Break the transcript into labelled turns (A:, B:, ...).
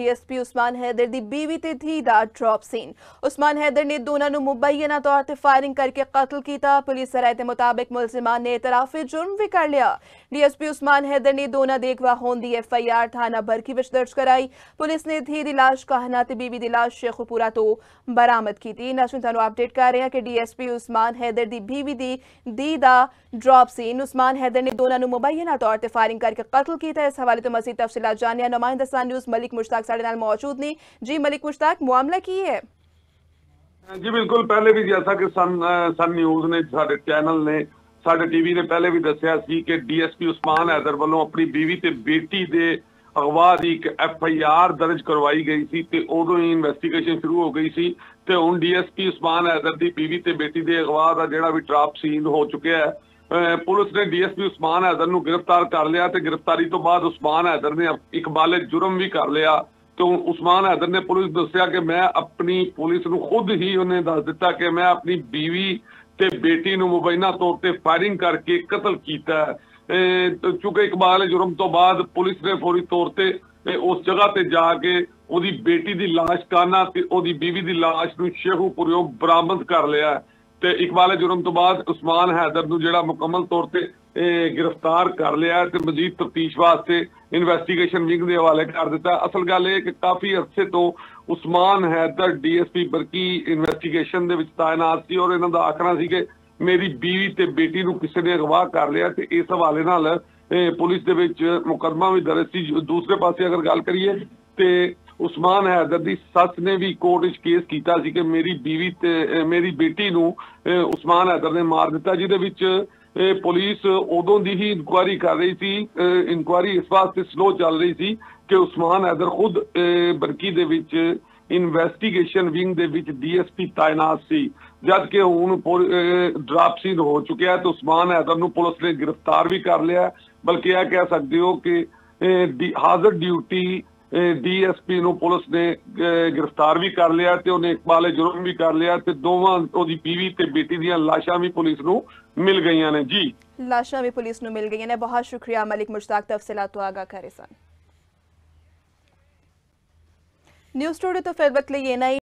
A: DSP Usman Haider दी बीवी ते धी दा ड्रॉप सीन। उस्मान हैदर ने दोनों नूं मुबैना तौर ते फायरिंग करके कत्ल किया। पुलिस सराय के मुताबिक मुलजिमान ने इतराफे जुर्म भी कर लिया। डीएसपी उस्मान हैदर ने दोनों दे अगवा होने दी FIR थाना बरकी विच दर्ज कराई। पुलिस ने धी दी लाश कहना ते बीवी दी लाश शेखुपुरा तो बरामद की। तुहानूं अपडेट कर रहे हैं कि डीएसपी उस्मान हैदर दी बीवी दी दा ड्रॉप सीन। उस्मान हैदर ने दोनों मुबैना तौर पर फायरिंग करके कत्ल किया। इस हवाले तो मज़ीद तफसीलात जानिया नुमाइंदा सन न्यूज़ मलिक मुश्ताक साडे नाल मौजूद ने। जी मलिक मुश्ताक, मामला की है?
B: जी बिल्कुल, पहले भी जैसा कि सन न्यूज़ ने साडे चैनल ने साडे टीवी ने पहले भी दस्सिया सी कि डीएसपी उस्मान हैदर वालों अपनी बीवी ते बेटी दे अगवा की एक FIR दर्ज करवाई गई सी ते उदों ही इन्वेस्टिगेशन शुरू हो गई सी ते हुण डीएसपी उस्मान हैदर दी बीवी ते बेटी दे अगवा दा जिहड़ा भी ड्रॉप सीन हो चुका है। पुलिस ने डीएसपी उस्मान हैदर नूं गिरफ्तार कर लिया ते गिरफ्तारी तो बाद उस्मान हैदर ने इकबाले जुर्म भी कर लिया। तो उस्मान हैदर ने पुलिस दस्सिया कि मैं अपनी पुलिस नूं खुद ही उन्हें दस दिता कि मैं अपनी बीवी ते बेटी नूं मुबैना तौर पर फायरिंग करके कतल किया है। चूंकि इकबाल जुर्म तो बाद पुलिस ने फौरी तौर पर उस जगह ते जाके ओदी बेटी दी लाश काना ते ओदी बीवी दी लाश नूं शेखुपुरियों बरामद कर लिया। ते इकबाल जुर्म तो बाद उस्मान हैदर नूं जिहड़ा मुकम्मल तौर पर गिरफ्तार कर लिया ते मजीद तफ्तीश वास्ते इन्वेस्टिगेशन विंग के हवाले कर दिता। असल गल है कि काफ़ी अरसे तो उस्मान हैदर DSP बरकी इन्वेस्टिगेशन दे विच तैनात सी और इन्हां दा आखना सी कि मेरी बीवी ते बेटी नूं किसी ने अगवा कर लिया ते इस हवाले नाल पुलिस दे विच मुकदमा भी दर्ज सी। दूसरे पासे अगर गल करिए ते उस्मान हैदर दी सस ने भी कोर्ट विच केस कीता सी कि मेरी बीवी ते मेरी बेटी नूं उस्मान हैदर ने मार दिता, जिहदे विच पुलिस उदों दी ही इंक्वायरी कर रही थी। इंक्वायरी इस वास्ते स्लो चल रही थी कि उस्मान हैदर खुद बरकी दे विच इन्वेस्टिगेशन विंग दे विच DSP तैनात सी, जबकि हुण ड्रॉप सीन हो चुका है तो उस्मान हैदर नूं पुलिस ने गिरफ्तार भी कर लिया। बल्कि यह कह सकते हो कि हाजिर ड्यूटी DSP नूं पुलिस ने गिरफ्तार भी कर लिया ते उन्हें इकबाले जुर्म भी कर लिया ते दोवां ओदी बीवी ते बेटी दीयां लाशां भी पुलिस नूं मिल गई ने। जी
A: लाशां भी पुलिस नूं मिल गई ने। बहुत शुक्रिया मलिक मुश्ताक तफसीलात तो आगा करे सन। न्यूज़ स्टूडियो तो फिर वक्त लिए ना